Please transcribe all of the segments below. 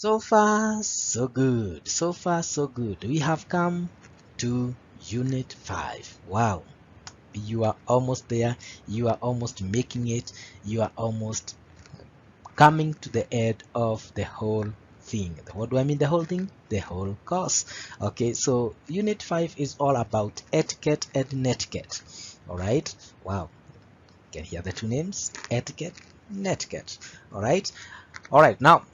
So far, so good. So far, so good. We have come to Unit 5. Wow, you are almost there. You are almost making it. You are almost coming to the end of the whole thing. What do I mean the whole thing? The whole course. Okay, so Unit 5 is all about etiquette and netiquette. All right, wow, you can hear the two names, etiquette, netiquette. All right. All right, now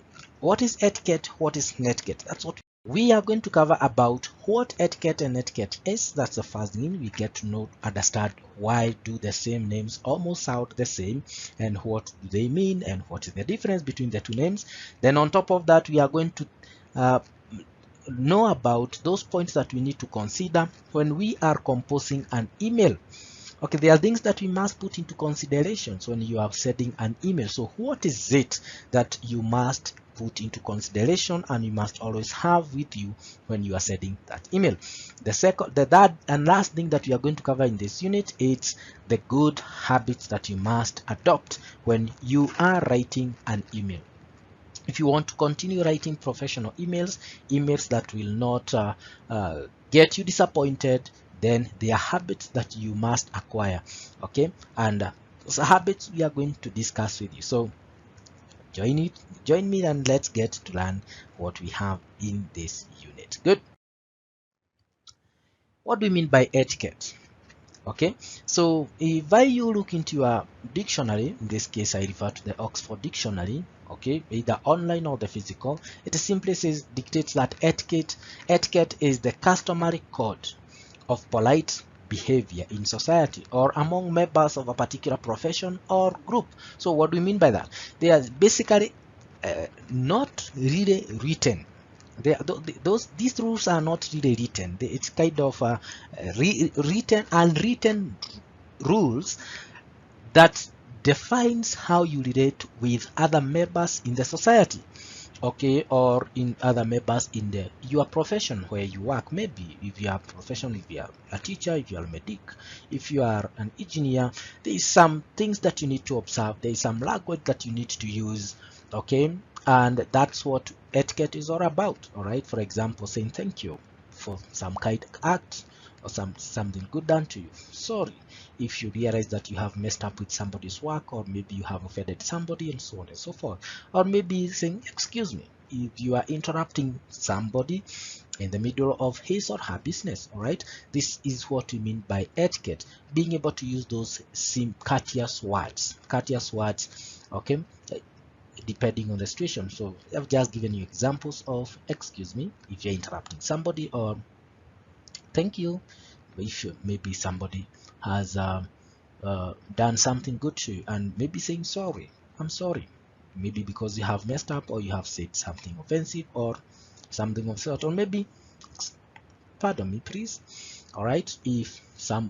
what is etiquette? What is netiquette? That's what we are going to cover about what etiquette and netiquette is. That's the first thing we get to know, understand why do the same names almost sound the same and what do they mean and what is the difference between the two names. Then on top of that, we are going to uh, know about those points that we need to consider when we are composing an email. Okay, there are things that we must put into considerations when you are sending an email. So what is it that you must put into consideration and you must always have with you when you are sending that email? The third and last thing that we are going to cover in this unit is the good habits that you must adopt when you are writing an email. If you want to continue writing professional emails, emails that will not get you disappointed, then there are habits that you must acquire. Okay, and those habits we are going to discuss with you. So join me and let's get to learn what we have in this unit. Good. What do we mean by etiquette? Okay, so if you look into your dictionary, in this case I refer to the Oxford Dictionary, okay, either online or the physical, it simply says, dictates that etiquette is the customary code of polite behavior in society or among members of a particular profession or group. So what do we mean by that? They are basically not really written. These rules are not really written. It's kind of written, unwritten rules that defines how you relate with other members in the society, okay, or in other members in your profession where you work. Maybe if you are professional, if you are a teacher, if you are a medic, if you are an engineer, there is some things that you need to observe. There is some language that you need to use, okay, and that's what etiquette is all about. All right, for example, saying thank you for some kind act or something good done to you. Sorry if you realize that you have messed up with somebody's work, or maybe you have offended somebody, and so on and so forth. Or maybe saying excuse me if you are interrupting somebody in the middle of his or her business. All right, this is what we mean by etiquette, being able to use those courteous words, okay, depending on the situation. So I've just given you examples of excuse me if you're interrupting somebody, or thank you if maybe somebody has done something good to you, and maybe saying sorry, I'm sorry, maybe because you have messed up or you have said something offensive or something of sort, or maybe pardon me please. All right, if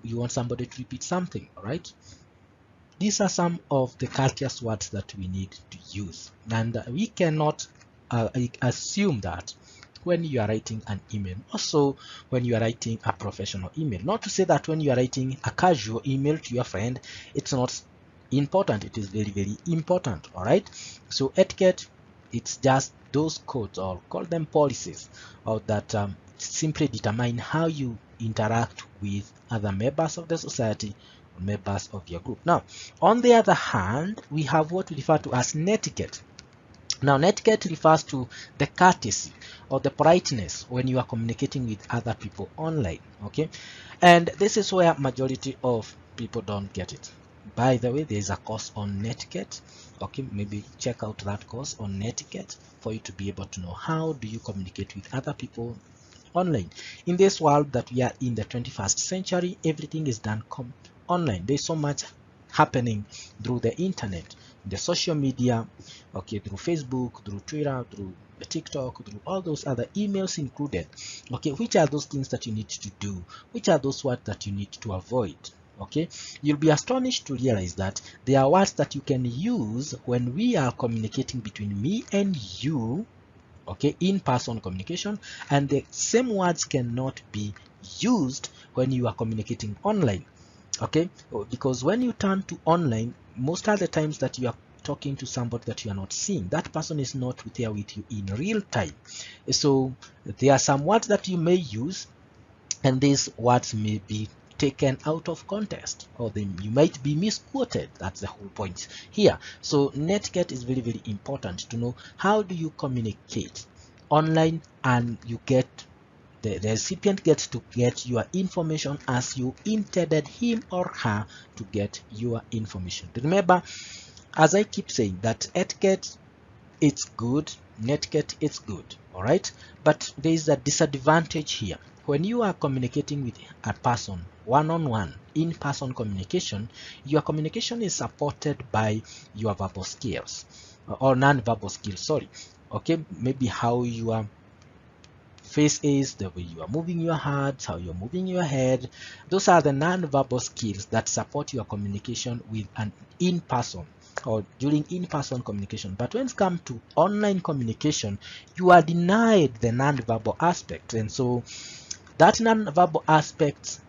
you want somebody to repeat something. All right, these are some of the courteous words that we need to use, and we cannot assume that when you are writing an email, also when you are writing a professional email. Not to say that when you are writing a casual email to your friend, it's not important. It is very, very important. All right, so etiquette, it's just those codes, or call them policies, or that simply determine how you interact with other members of the society, members of your group. Now, on the other hand, we have what we refer to as netiquette. Now, netiquette refers to the courtesy or the politeness when you are communicating with other people online, okay? And this is where majority of people don't get it. By the way, there is a course on netiquette, okay? Maybe check out that course on netiquette for you to be able to know how do you communicate with other people online. In this world that we are in, the 21st century, everything is done online. There's so much happening through the internet, the social media, okay, through Facebook, through Twitter, through TikTok, through all those other emails included. Okay, which are those things that you need to do? Which are those words that you need to avoid? Okay, you'll be astonished to realize that there are words that you can use when we are communicating between me and you, okay, in-person communication, and the same words cannot be used when you are communicating online. Okay, because when you turn to online, most of the times that you are talking to somebody that you are not seeing. That person is not there with you in real time. So there are some words that you may use, and these words may be taken out of context, or you might be misquoted. That's the whole point here. So netiquette is very, very important to know. How do you communicate online and you get the recipient gets to get your information as you intended him or her to get your information. Remember, as I keep saying, that etiquette, it's good, netiquette, it's good, all right? But there is a disadvantage here. When you are communicating with a person one-on-one, in-person communication, your communication is supported by your verbal skills, or non-verbal skills, sorry. Okay, maybe how you are face is, the way you are moving your hands, how you're moving your head. Those are the non-verbal skills that support your communication with an in-person or during in-person communication. But when it comes to online communication, you are denied the non-verbal aspect, and so that non-verbal aspect,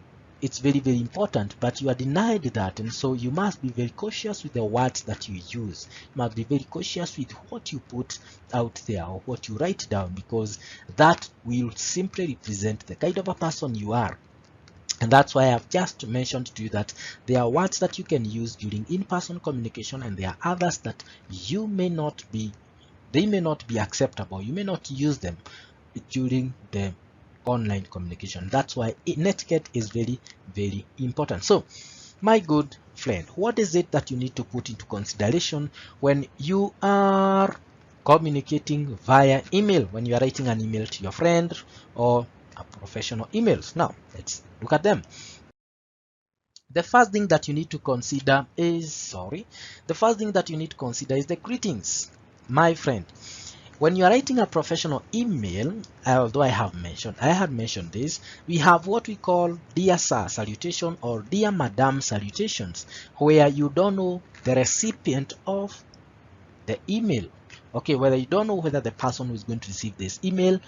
it's very, very important, but you are denied that, and so you must be very cautious with the words that you use. You must be very cautious with what you put out there or what you write down, because that will simply represent the kind of a person you are. And that's why I've just mentioned to you that there are words that you can use during in-person communication, and there are others that you may not be, they may not be acceptable. You may not use them during the online communication. That's why netiquette is very, very important. So my good friend, what is it that you need to put into consideration when you are communicating via email, when you are writing an email to your friend or a professional emails? Now let's look at them. The first thing that you need to consider is the greetings, my friend. When you are writing a professional email, although I had mentioned this, we have what we call dear sir salutation or dear madam salutations, where you don't know the recipient of the email. Okay, whether you don't know whether the person who is going to receive this email,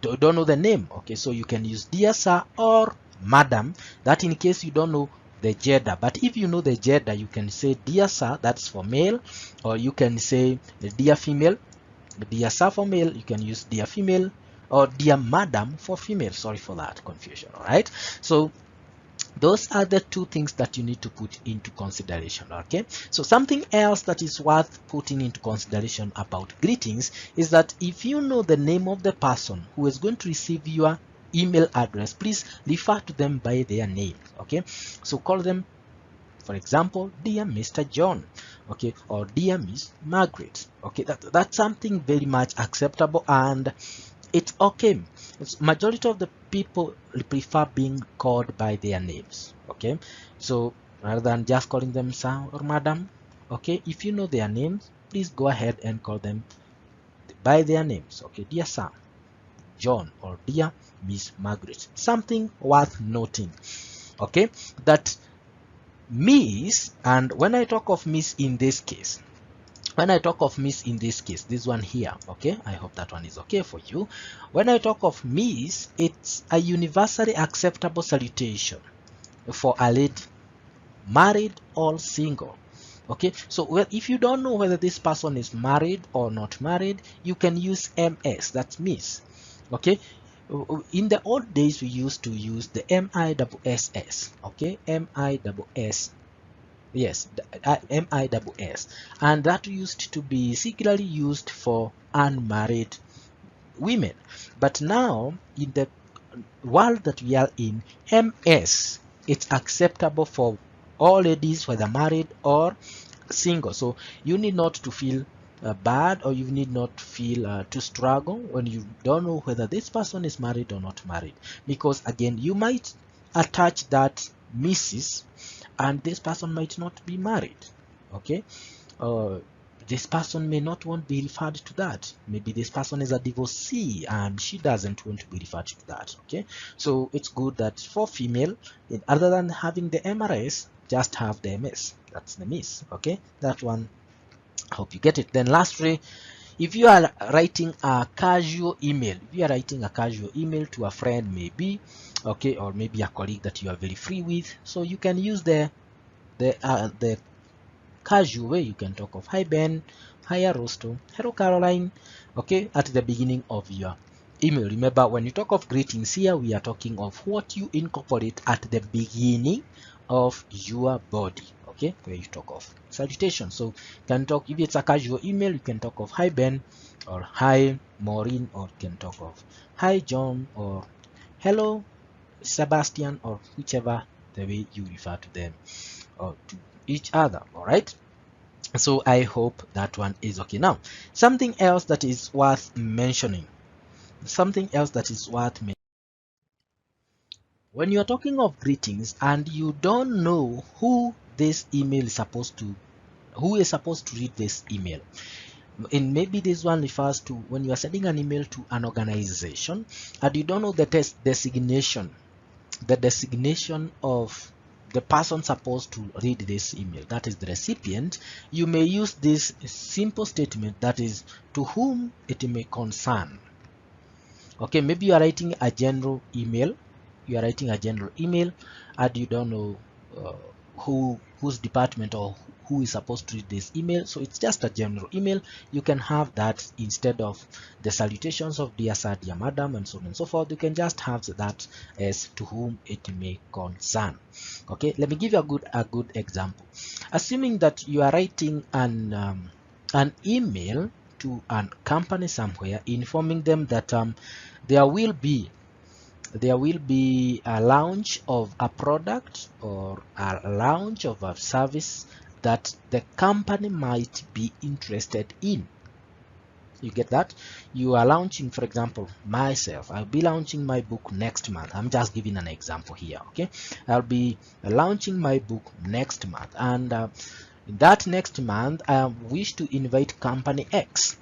don't know the name. Okay, so you can use dear sir or madam, that in case you don't know the gender. But if you know the gender, you can say dear sir, that's for male, or you can say dear female. Dear sir for male, you can use dear female, or dear madam for female. Sorry for that confusion. All right, so those are the two things that you need to put into consideration. Okay, so something else that is worth putting into consideration about greetings is that if you know the name of the person who is going to receive your email address, please refer to them by their name. Okay, so call them, for example, dear Mr. John, okay, or dear Miss Margaret. Okay, that's something very much acceptable, and it's okay. Majority of the people prefer being called by their names. Okay, so rather than just calling them sir or madam, okay, if you know their names, please go ahead and call them by their names. Okay, dear sir John or dear Miss Margaret. Something worth noting, okay, that Miss, and when I talk of Miss in this case, this one here, okay, I hope that one is okay for you. When I talk of Miss, it's a universally acceptable salutation for a lady, married or single. Okay, so well, if you don't know whether this person is married or not married, you can use MS, that's Miss. Okay, in the old days we used to use the MISS. Okay, MISS. Yes, MISS, and that used to be singularly used for unmarried women. But now, in the world that we are in, MS, it's acceptable for all ladies, whether married or single. So you need not to feel bad, or you need not feel to struggle when you don't know whether this person is married or not married, because again, you might attach that Mrs. and this person might not be married. Okay, this person may not want to be referred to that. Maybe this person is a divorcee and she doesn't want to be referred to that. Okay, so it's good that for female, other than having the MRS, just have the MS. That's the Miss. Okay, that one, I hope you get it. Then lastly, if you are writing a casual email, to a friend, maybe, okay, or maybe a colleague that you are very free with, so you can use the casual way, you can talk of hi Ben, hi Arosto, hello Caroline, okay, at the beginning of your email. Remember, when you talk of greetings here, we are talking of what you incorporate at the beginning of your body, okay, where you talk of salutation. So you can talk, if it's a casual email, you can talk of hi Ben, or hi Maureen, or you can talk of hi John, or hello Sebastian, or whichever the way you refer to them or to each other. All right, so I hope that one is okay. Now, something else that is worth mentioning, when you are talking of greetings and you don't know who this email is supposed to, who is supposed to read this email, and maybe this one refers to when you are sending an email to an organization and you don't know the designation, the designation of the person supposed to read this email, that is the recipient, you may use this simple statement, that is, to whom it may concern. Okay, maybe you are writing a general email, and you don't know uh, whose department or who is supposed to read this email, so it's just a general email. You can have that instead of the salutations of dear sir, dear madam, and so on and so forth. You can just have that as to whom it may concern. Okay, let me give you a good example. Assuming that you are writing an email to a company somewhere, informing them that there will be a launch of a product or a launch of a service that the company might be interested in. You get that? You are launching, for example, myself, I'll be launching my book next month. I'm just giving an example here. Okay, I'll be launching my book next month, and in that next month I wish to invite company X.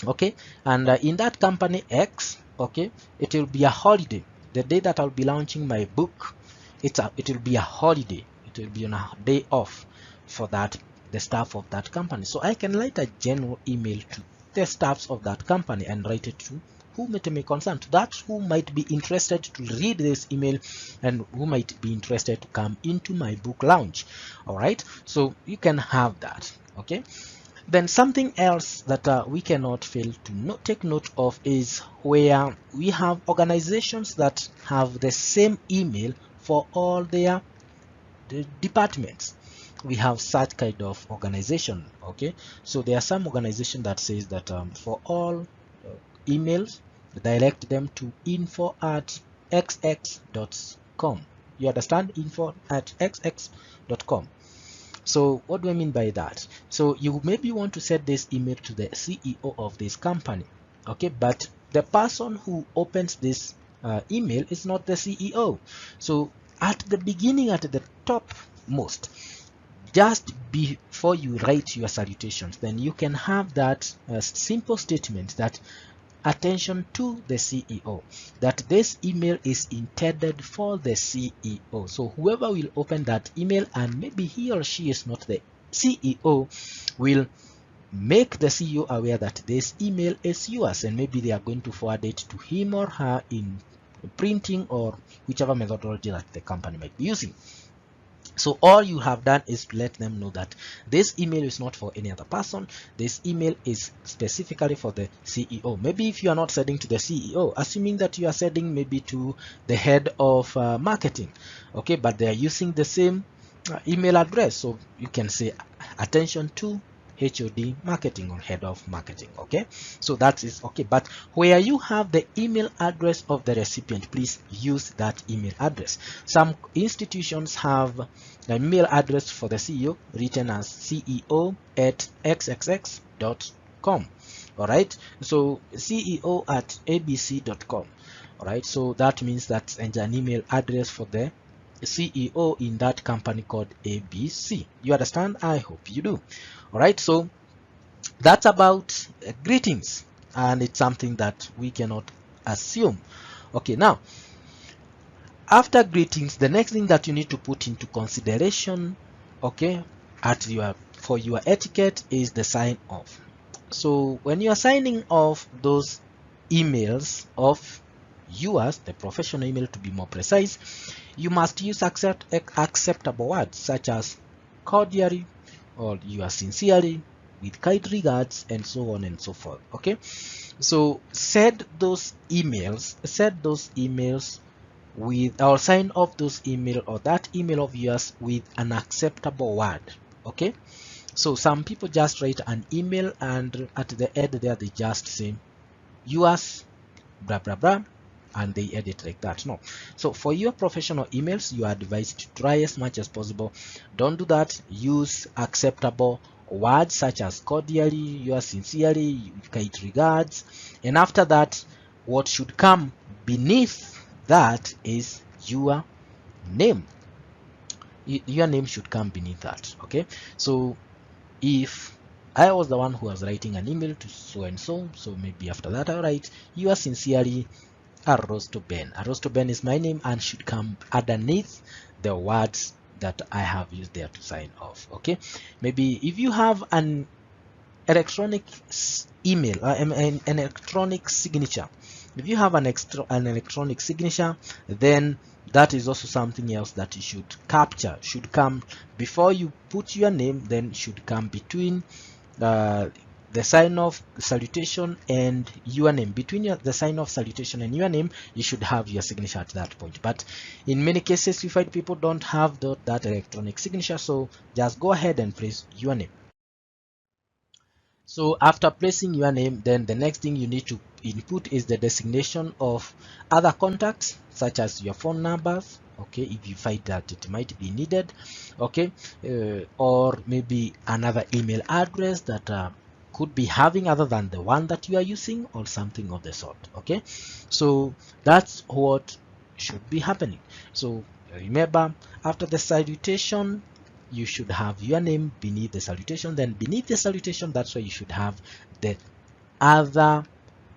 Okay, and in that company X, okay, it will be a holiday. The day that I'll be launching my book, it will be a holiday. It will be on a day off for the staff of that company. So I can write a general email to the staffs of that company and write it to whom it may concern, to that who might be interested to read this email and who might be interested to come into my book launch. All right, so you can have that. Okay, then something else that we cannot fail to take note of is where we have organizations that have the same email for all their departments. We have such kind of organization. Okay, so there are some organization that says that for all emails, direct them to info@xx.com. You understand? info@xx.com. So what do I mean by that? So you maybe want to set this email to the CEO of this company, okay, but the person who opens this email is not the CEO. So at the beginning, at the top most, just before you write your salutations, then you can have that simple statement that attention to the CEO, that this email is intended for the CEO. So whoever will open that email, and maybe he or she is not the CEO, will make the CEO aware that this email is yours, and maybe they are going to forward it to him or her in printing or whichever methodology that the company might be using. So all you have done is to let them know that this email is not for any other person. This email is specifically for the CEO. Maybe if you are not sending to the CEO, assuming that you are sending maybe to the head of marketing, okay, but they are using the same email address, so you can say attention to HOD marketing or head of marketing. Okay, so that is okay. But where you have the email address of the recipient, please use that email address. Some institutions have an email address for the CEO written as ceo@xxx.com. all right, so ceo@abc.com. all right, so that means that's an email address for the CEO in that company called ABC. You understand? I hope you do. All right, so that's about greetings, and it's something that we cannot assume. Okay, now after greetings, the next thing that you need to put into consideration, okay, for your etiquette is the sign off. So when you are signing off those emails of yours, the professional email to be more precise, you must use acceptable words such as cordially, or yours sincerely, with kind regards, and so on and so forth. Okay, so send those emails with, or sign off those email or that email of yours with an acceptable word. Okay, so some people just write an email and at the end there they just say yours blah blah blah and they edit like that. No, so for your professional emails you are advised to try as much as possible, don't do that. Use acceptable words such as cordially, yours sincerely, kind regards, and after that what should come beneath that is your name. Your name should come beneath that. Okay, so if I was the one who was writing an email to so and so, so maybe after that I write yours sincerely, Arrosto Ben. Arrosto Ben is my name and should come underneath the words that I have used there to sign off. Okay, maybe if you have an electronic email, an electronic signature, if you have an electronic signature, then that is also something else that you should capture, should come before you put your name, then should come between the sign off salutation and your name. Between the sign off salutation and your name, you should have your signature at that point. But in many cases you find people don't have that electronic signature, so just go ahead and place your name. So after placing your name, then the next thing you need to input is the designation of other contacts such as your phone numbers, okay, if you find that it might be needed, okay, or maybe another email address that could be having other than the one that you are using or something of the sort. Okay, so that's what should be happening. So remember, after the salutation you should have your name beneath the salutation, then beneath the salutation, that's why you should have the other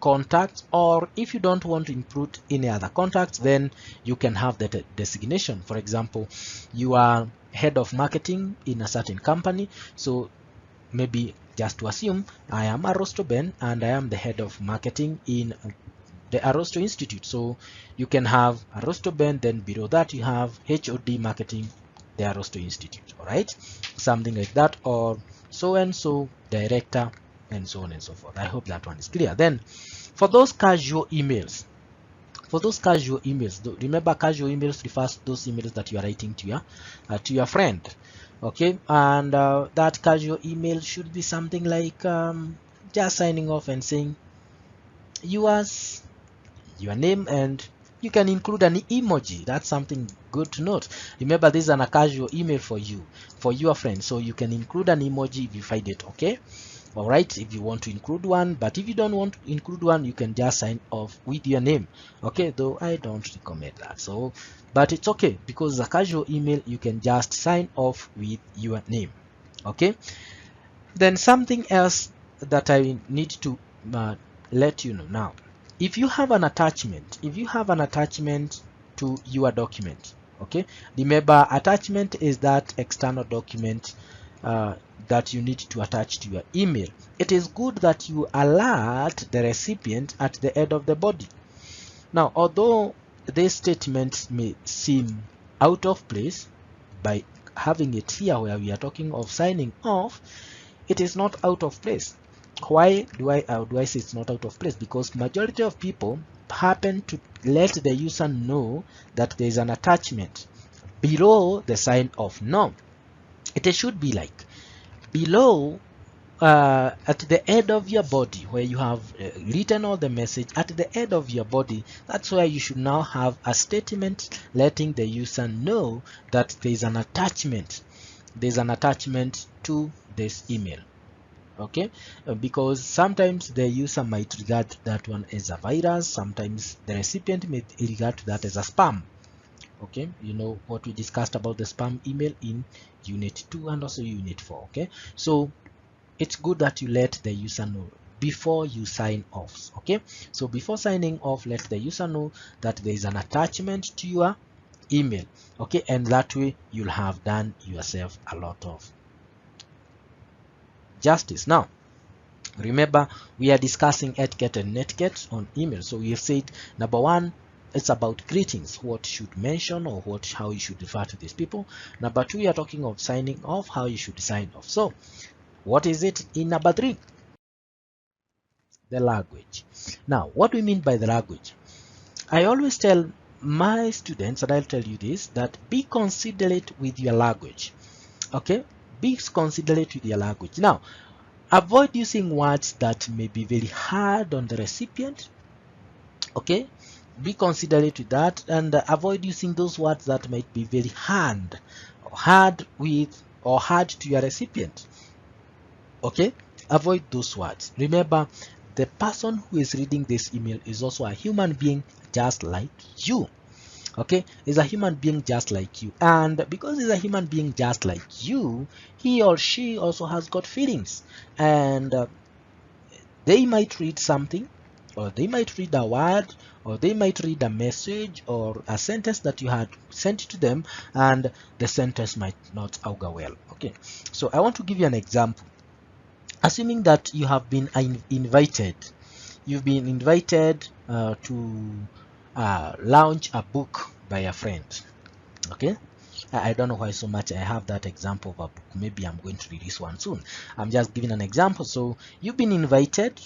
contacts, or if you don't want to input any other contacts, then you can have the designation. For example, you are head of marketing in a certain company, so maybe just to assume I am Arrosto Ben and I am the head of marketing in the Arrosto Institute, so you can have Arrosto Ben, then below that you have HOD marketing, the Arrosto Institute. All right, something like that, or so and so director, and so on and so forth. I hope that one is clear. Then for those casual emails, remember casual emails refers to those emails that you are writing to your friend. Okay, and that casual email should be something like just signing off and saying yours, your name, and you can include an emoji. That's something good to note. Remember, this is a casual email for you, for your friend, so you can include an emoji if you find it okay. All right, if you want to include one, but if you don't want to include one, you can just sign off with your name. Okay, though I don't recommend that. So, but it's okay because a casual email, you can just sign off with your name. Okay, then something else that I need to let you know now. If you have an attachment, to your document, okay, remember attachment is that external document that you need to attach to your email. It is good that you alert the recipient at the end of the body. Now, although this statement may seem out of place by having it here where we are talking of signing off, it is not out of place. Why do I say it's not out of place? Because majority of people happen to let the user know that there is an attachment below the sign off. No, it should be like below at the end of your body where you have written all the message. At the end of your body, that's where you should now have a statement letting the user know that there is an attachment. There's an attachment to this email. Okay, because sometimes the user might regard that one as a virus, sometimes the recipient may regard that as a spam. Okay, you know what we discussed about the spam email in unit 2 and also unit 4. Okay, so it's good that you let the user know before you sign off. Okay, so before signing off, let the user know that there is an attachment to your email. Okay, and that way you'll have done yourself a lot of justice. Now remember, we are discussing etiquette and netiquette on email. So we have said, number one, it's about greetings, what you should mention or how you should refer to these people. Number 2, we are talking of signing off, how you should sign off. So what is it in number 3? The language. Now, what do we mean by the language? I always tell my students, and I'll tell you this, that be considerate with your language. Okay, be considerate with your language. Now, avoid using words that may be very hard on the recipient. Okay, be considerate with that, and avoid using those words that might be very hard to your recipient. Okay, avoid those words. Remember, the person who is reading this email is also a human being just like you. Okay, is a human being just like you, and because he's a human being just like you, he or she also has got feelings, and they might read something, or they might read a word, or they might read a message or a sentence that you had sent to them, and the sentence might not augur well. Okay, so I want to give you an example. Assuming that you have been invited, you've been invited to launch a book by a friend. Okay, I don't know why so much I have that example of a book. Maybe I'm going to release one soon. I'm just giving an example. So you've been invited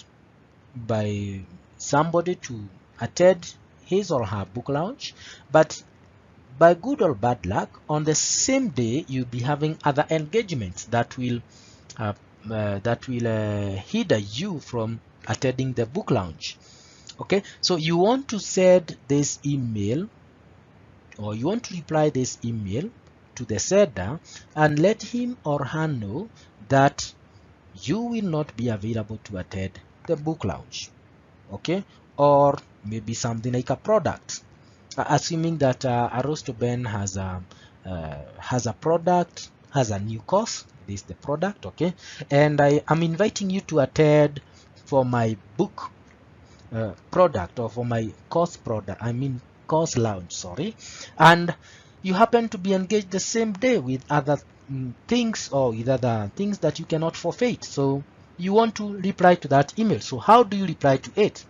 by somebody to attend his or her book launch, but by good or bad luck, on the same day you'll be having other engagements that will hinder you from attending the book launch. Okay, so you want to send this email, or you want to reply this email to the sender and let him or her know that you will not be available to attend the book launch. Okay, or maybe something like a product. Assuming that Arostoben has a product, has a new course. This is the product. Okay, and I am inviting you to attend for my book product, or for my course product, I mean course launch, sorry, and you happen to be engaged the same day with other things, or with other things that you cannot forfeit, so you want to reply to that email. So how do you reply to it?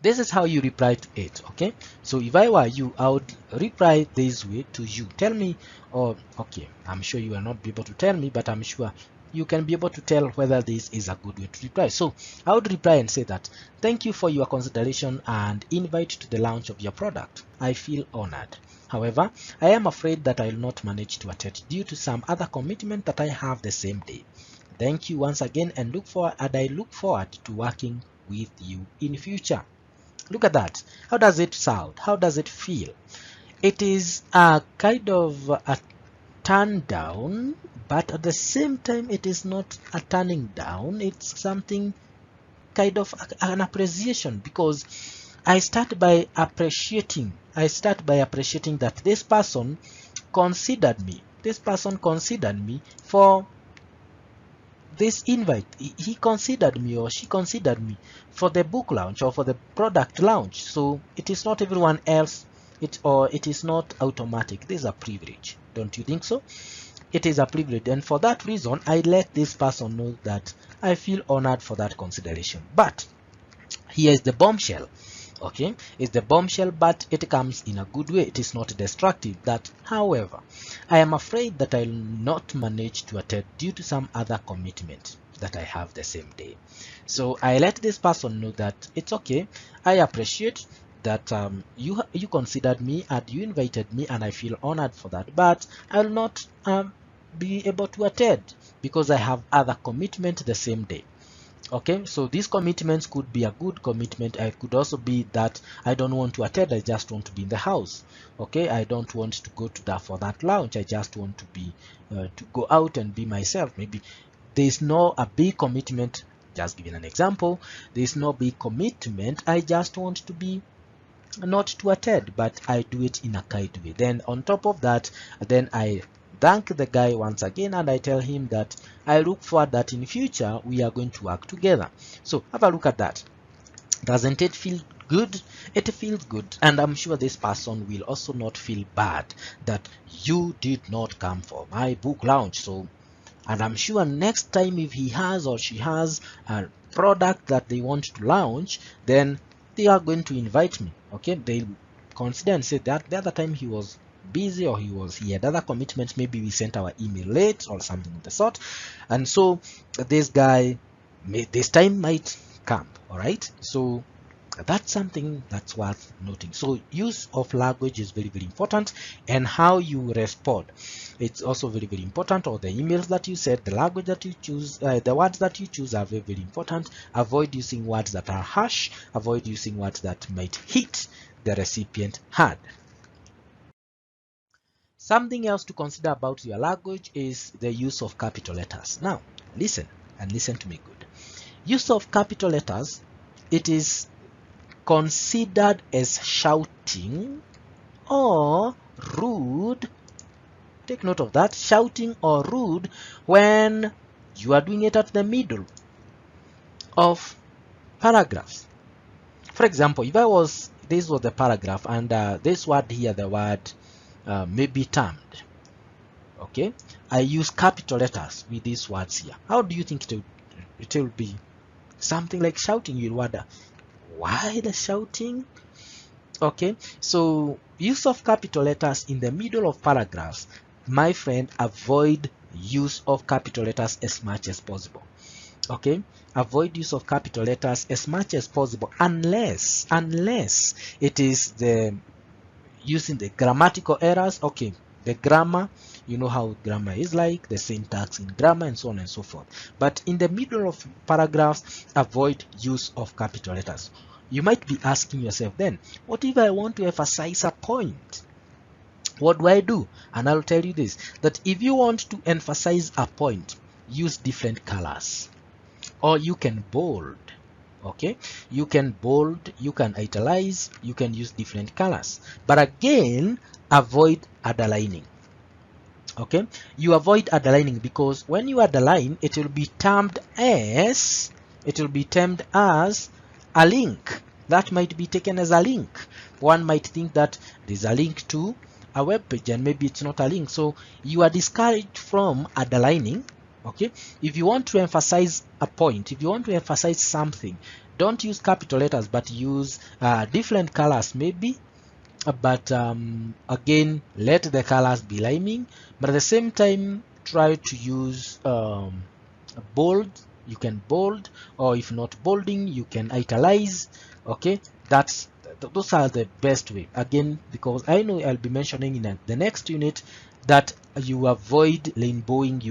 This is how you reply to it. Okay, so if I were you, I would reply this way to you. Tell me, or okay, I'm sure you will not be able to tell me, but I'm sure you can be able to tell whether this is a good way to reply. So I would reply and say that, thank you for your consideration and invite to the launch of your product. I feel honored. However, I am afraid that I will not manage to attend due to some other commitment that I have the same day. Thank you once again, and I look forward to working with you in future. Look at that. How does it sound? How does it feel? It is a kind of a turn down, but at the same time it is not a turning down. It's something kind of an appreciation, because I start by appreciating that this person considered me. This person considered me for this invite. He considered me, or she considered me for the book launch or for the product launch. So it is not everyone else, it is not automatic. This is a privilege. Don't you think so? It is a privilege, and for that reason I let this person know that I feel honored for that consideration. But here is the bombshell. Okay, it's the bombshell, but it comes in a good way. It is not destructive. That, however, I am afraid that I will not manage to attend due to some other commitment that I have the same day. So I let this person know that it's okay. I appreciate that you considered me and you invited me, and I feel honored for that, but I will not be able to attend because I have other commitment the same day. Okay, so these commitments could be a good commitment. It could also be that I don't want to attend, I just want to be in the house. Okay, I don't want to go to that for that lounge, I just want to be to go out and be myself. Maybe there's no a big commitment. Just giving an example, there's no big commitment, I just want to be not to attend, but I do it in a kind way. Then on top of that, then I thank the guy once again, and I tell him that I look forward that in future we are going to work together. So have a look at that. Doesn't it feel good? It feels good, and I'm sure this person will also not feel bad that you did not come for my book launch. So, and I'm sure next time if he has or she has a product that they want to launch, then they are going to invite me. Okay, they consider and say that the other time he was busy, or he had other commitments, maybe we sent our email late or something of the sort, and so this guy this time might come. All right, so that's something that's worth noting. So use of language is very important, and how you respond, it's also very important. Or the emails that you send, the language that you choose, the words that you choose are very important. Avoid using words that are harsh, avoid using words that might hit the recipient hard. Something else to consider about your language is the use of capital letters. Now listen, and listen to me good. Use of capital letters, it is considered as shouting or rude. Take note of that, shouting or rude, when you are doing it at the middle of paragraphs. For example, if this was the paragraph, and this word here, the word may be termed, okay, I use capital letters with these words here. How do you think it will be? Something like shouting. You'll wonder, why the shouting? Okay, so use of capital letters in the middle of paragraphs, my friend, avoid use of capital letters as much as possible. Okay, avoid use of capital letters as much as possible, unless it is the using the grammatical errors. Okay, the grammar, you know how grammar is like, the syntax in grammar and so on and so forth. But in the middle of paragraphs, avoid use of capital letters. You might be asking yourself then, what if I want to emphasize a point? What do I do? And I'll tell you this, that if you want to emphasize a point, use different colors, or you can bold. Okay, you can bold, you can italize, you can use different colors, but again, avoid underlining. Okay, you avoid underlining, because when you underline, it will be termed as a link. That might be taken as a link. One might think that there's a link to a web page, and maybe it's not a link. So you are discouraged from underlining. Okay, if you want to emphasize a point, if you want to emphasize something, don't use capital letters, but use different colors maybe. But again, let the colors be liming, but at the same time, try to use bold. You can bold, or if not bolding, you can italize. Okay, those are the best way. Again, because I know I'll be mentioning in the next unit that you avoid rainbowing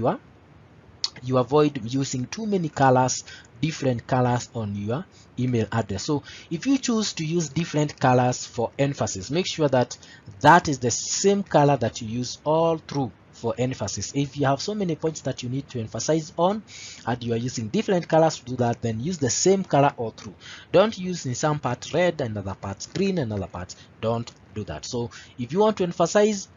you avoid using too many colors, different colors on your email address. So if you choose to use different colors for emphasis, make sure that that is the same color that you use all through for emphasis. If you have so many points that you need to emphasize on, and you are using different colors to do that, then use the same color all through. Don't use in some parts red and other parts green and other parts. Don't do that. So if you want to emphasize,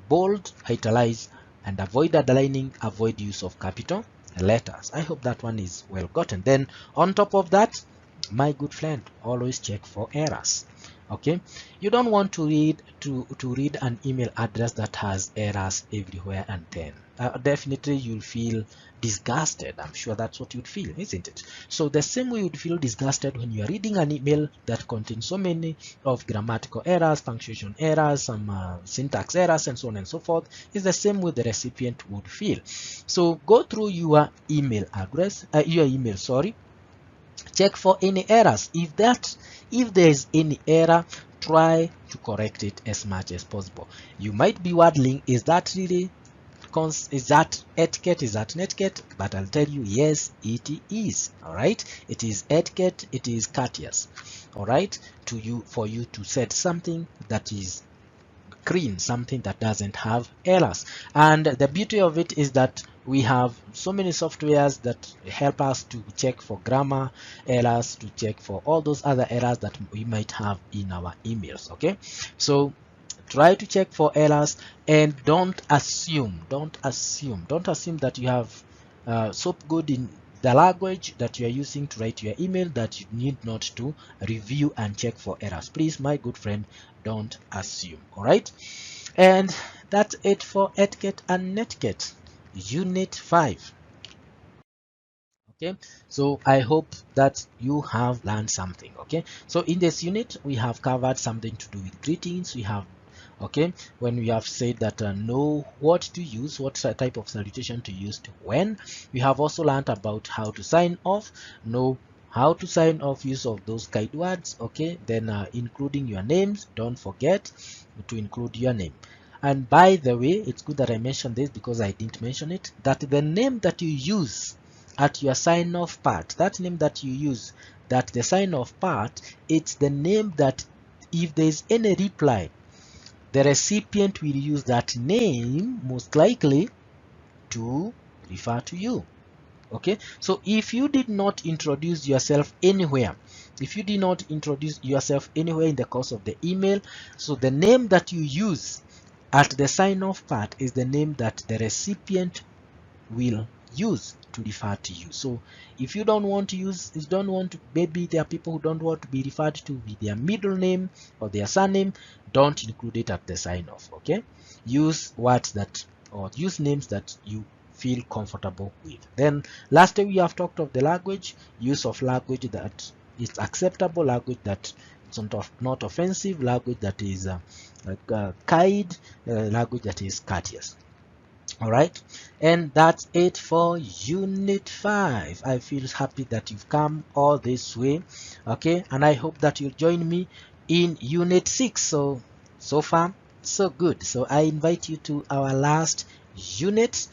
bold, italize, and avoid underlining, avoid use of capital letters. I hope that one is well gotten. Then on top of that, my good friend, always check for errors. Okay, you don't want to read an email address that has errors everywhere, and then definitely you'll feel disgusted. I'm sure that's what you'd feel, isn't it? So the same way you'd feel disgusted when you are reading an email that contains so many of grammatical errors, punctuation errors, some syntax errors, and so on and so forth, is the same way the recipient would feel. So go through your email address, check for any errors. If there is any error, try to correct it as much as possible. You might be wondering, is that really is that etiquette, is that netiquette? But I'll tell you, yes, it is. All right, it is etiquette, it is courteous. All right, for you to set something that is clean, something that doesn't have errors. And the beauty of it is that we have so many softwares that help us to check for grammar errors, to check for all those other errors that we might have in our emails. Okay, so try to check for errors, and don't assume that you have so good in the language that you are using to write your email that you need not to review and check for errors. Please, my good friend, don't assume. All right, and that's it for etiquette and netiquette, unit 5. Okay, so I hope that you have learned something. Okay, so in this unit we have covered something to do with greetings. We have, okay, when we have said that know what to use, what type of salutation to use to when. We have also learned about how to sign off, know how to sign off, use of those guide words. Okay, then including your names, don't forget to include your name. And by the way, it's good that I mentioned this because I didn't mention it, that the name that you use at your sign off part, that name that you use, that the sign off part, it's the name that if there's any reply, the recipient will use that name most likely to refer to you. Okay, so if you did not introduce yourself anywhere, if you did not introduce yourself anywhere in the course of the email, so the name that you use at the sign off part is the name that the recipient will use to refer to you. So if you don't want to use, you don't want to, maybe there are people who don't want to be referred to with their middle name or their surname, don't include it at the sign off. Okay, use words that, or use names that you feel comfortable with. Then lastly, we have talked of the language, use of language that is acceptable, language that it's not offensive, language that is kind, language that is courteous. All right, and that's it for unit 5. I feel happy that you've come all this way. Okay, and I hope that you'll join me in unit 6. So far so good. So I invite you to our last unit,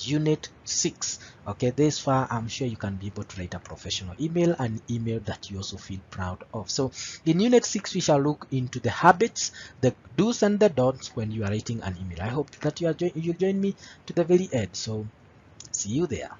unit 6. Okay, this far I'm sure you can be able to write a professional email, an email that you also feel proud of. So in unit 6 we shall look into the habits, the do's and the don'ts when you are writing an email. I hope that you'll join me to the very end. So see you there.